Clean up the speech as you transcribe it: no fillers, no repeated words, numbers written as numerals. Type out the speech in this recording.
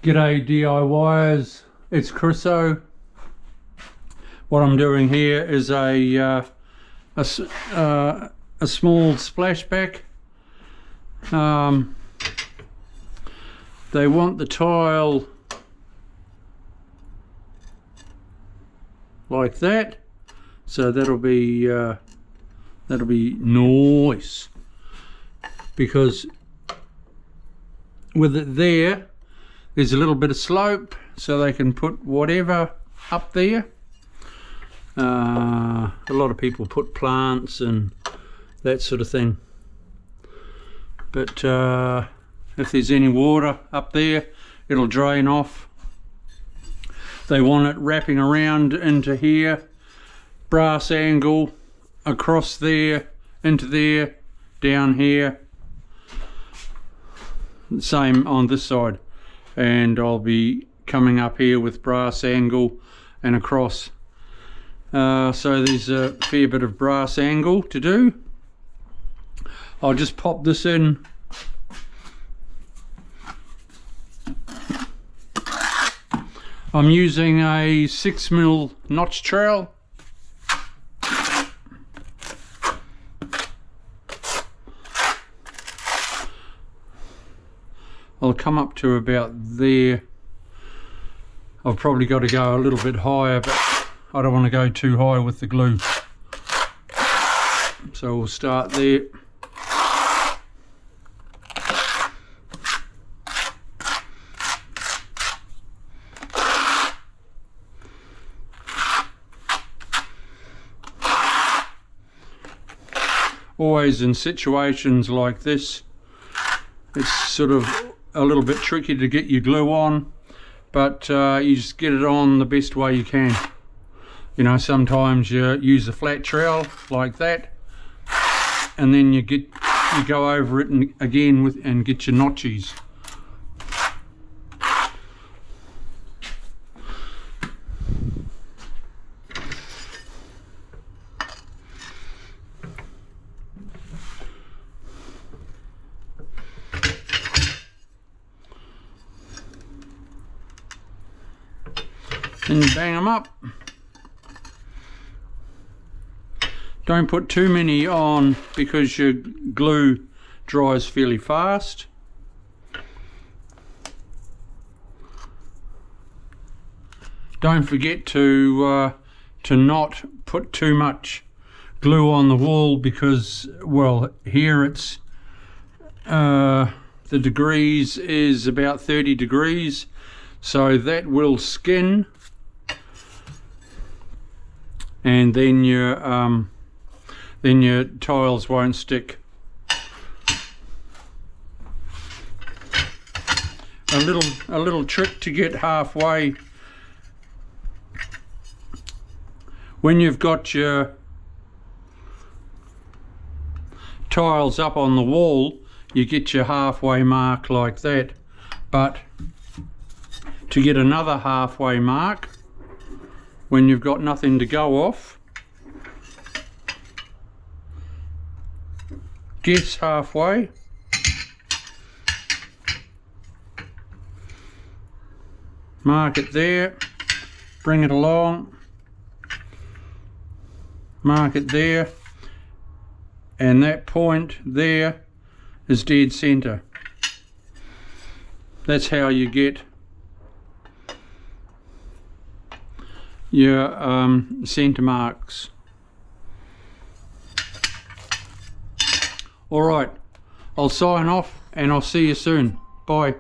G'day DIYers, it's Chriso. What I'm doing here is a small splashback. They want the tile like that, so that'll be nice, because with it there's a little bit of slope, so they can put whatever up there. A lot of people put plants and that sort of thing, but if there's any water up there, it'll drain off. They want it wrapping around into here, brass angle across there, into there, down here, same on this side, and I'll be coming up here with brass angle and across. So there's a fair bit of brass angle to do. I'll just pop this in. I'm using a 6mm notch trowel. I'll come up to about there. I've probably got to go a little bit higher, but I don't want to go too high with the glue. So we'll start there. Always in situations like this, it's sort of a little bit tricky to get your glue on, but you just get it on the best way you can. You know, sometimes you use a flat trowel like that, and then you go over it and again and get your notches. Then you bang them up. Don't put too many on because your glue dries fairly fast. Don't forget to not put too much glue on the wall, because, well, here it's the degrees is about 30 degrees, so that will skin, and then your tiles won't stick. A little trick to get halfway: when you've got your tiles up on the wall, you get your halfway mark like that, but to get another halfway mark when you've got nothing to go off, guess halfway, mark it there, bring it along, mark it there, and that point there is dead center. That's how you get your center marks. Alright, I'll sign off and I'll see you soon. Bye.